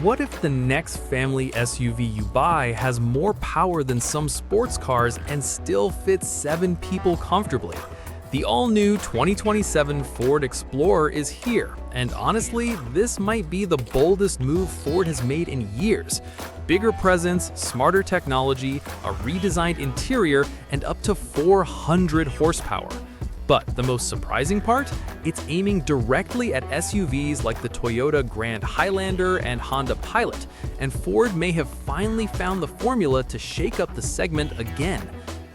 What if the next family SUV you buy has more power than some sports cars and still fits 7 people comfortably? The all-new 2027 Ford Explorer is here, and honestly, this might be the boldest move Ford has made in years. Bigger presence, smarter technology, a redesigned interior, and up to 400 horsepower. But the most surprising part? It's aiming directly at SUVs like the Toyota Grand Highlander and Honda Pilot, and Ford may have finally found the formula to shake up the segment again.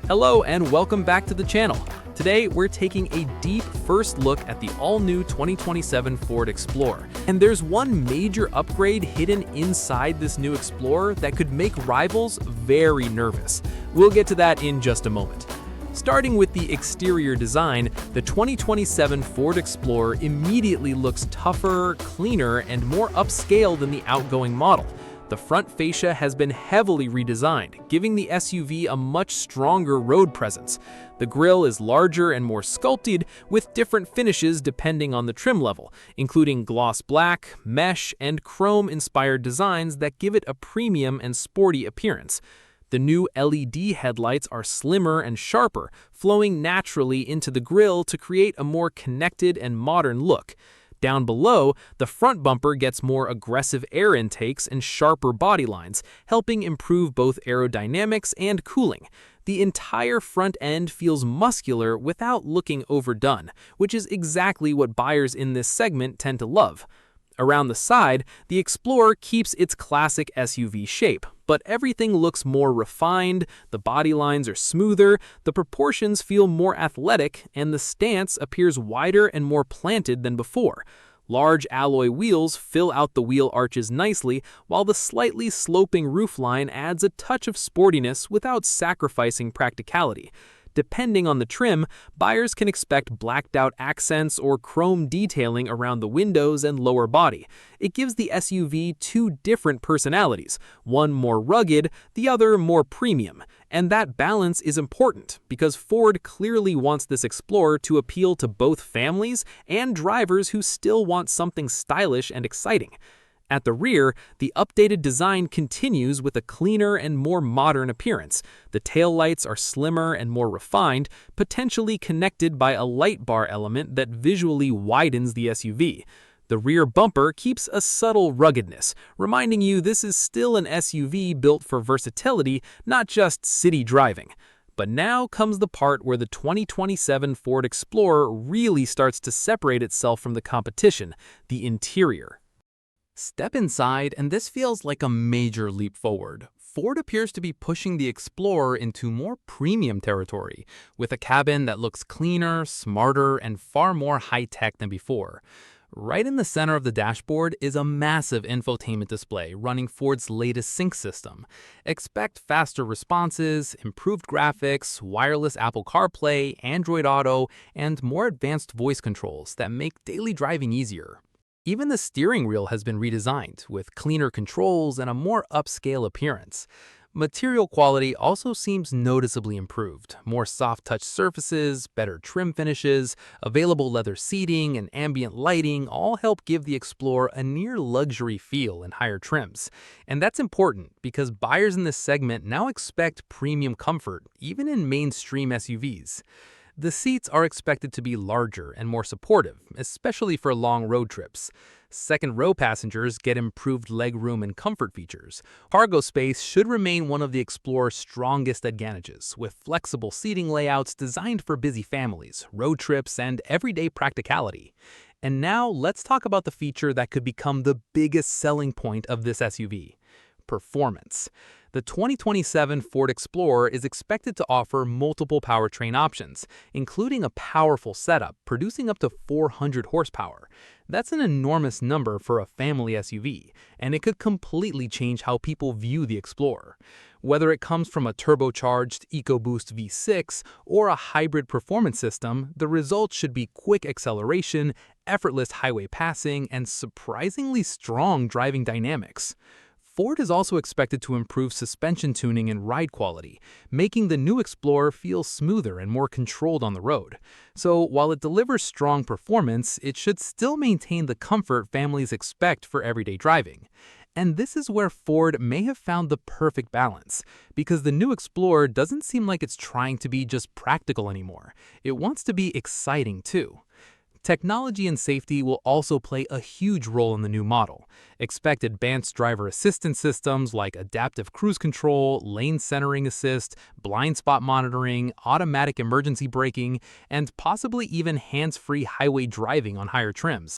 Hello and welcome back to the channel. Today, we're taking a deep first look at the all-new 2027 Ford Explorer. And there's one major upgrade hidden inside this new Explorer that could make rivals very nervous. We'll get to that in just a moment. Starting with the exterior design, the 2027 Ford Explorer immediately looks tougher, cleaner, and more upscale than the outgoing model. The front fascia has been heavily redesigned, giving the SUV a much stronger road presence. The grille is larger and more sculpted, with different finishes depending on the trim level, including gloss black, mesh, and chrome-inspired designs that give it a premium and sporty appearance. The new LED headlights are slimmer and sharper, flowing naturally into the grille to create a more connected and modern look. Down below, the front bumper gets more aggressive air intakes and sharper body lines, helping improve both aerodynamics and cooling. The entire front end feels muscular without looking overdone, which is exactly what buyers in this segment tend to love. Around the side, the Explorer keeps its classic SUV shape, but everything looks more refined, the body lines are smoother, the proportions feel more athletic, and the stance appears wider and more planted than before. Large alloy wheels fill out the wheel arches nicely, while the slightly sloping roofline adds a touch of sportiness without sacrificing practicality. Depending on the trim, buyers can expect blacked-out accents or chrome detailing around the windows and lower body. It gives the SUV two different personalities, one more rugged, the other more premium. And that balance is important because Ford clearly wants this Explorer to appeal to both families and drivers who still want something stylish and exciting. At the rear, the updated design continues with a cleaner and more modern appearance. The taillights are slimmer and more refined, potentially connected by a light bar element that visually widens the SUV. The rear bumper keeps a subtle ruggedness, reminding you this is still an SUV built for versatility, not just city driving. But now comes the part where the 2027 Ford Explorer really starts to separate itself from the competition: the interior. Step inside, and this feels like a major leap forward. Ford appears to be pushing the Explorer into more premium territory, with a cabin that looks cleaner, smarter, and far more high-tech than before. Right in the center of the dashboard is a massive infotainment display running Ford's latest sync system. Expect faster responses, improved graphics, wireless Apple CarPlay, Android Auto, and more advanced voice controls that make daily driving easier. Even the steering wheel has been redesigned, with cleaner controls and a more upscale appearance. Material quality also seems noticeably improved. More soft-touch surfaces, better trim finishes, available leather seating, and ambient lighting all help give the Explorer a near-luxury feel in higher trims. And that's important because buyers in this segment now expect premium comfort, even in mainstream SUVs. The seats are expected to be larger and more supportive, especially for long road trips. Second-row passengers get improved legroom and comfort features. Cargo space should remain one of the Explorer's strongest advantages, with flexible seating layouts designed for busy families, road trips, and everyday practicality. And now let's talk about the feature that could become the biggest selling point of this SUV: performance. The 2027 Ford Explorer is expected to offer multiple powertrain options, including a powerful setup producing up to 400 horsepower. That's an enormous number for a family SUV, and it could completely change how people view the Explorer. Whether it comes from a turbocharged EcoBoost V6 or a hybrid performance system, the results should be quick acceleration, effortless highway passing, and surprisingly strong driving dynamics. Ford is also expected to improve suspension tuning and ride quality, making the new Explorer feel smoother and more controlled on the road. So while it delivers strong performance, it should still maintain the comfort families expect for everyday driving. And this is where Ford may have found the perfect balance, because the new Explorer doesn't seem like it's trying to be just practical anymore. It wants to be exciting too. Technology and safety will also play a huge role in the new model. Expect advanced driver assistance systems like adaptive cruise control, lane centering assist, blind spot monitoring, automatic emergency braking, and possibly even hands-free highway driving on higher trims.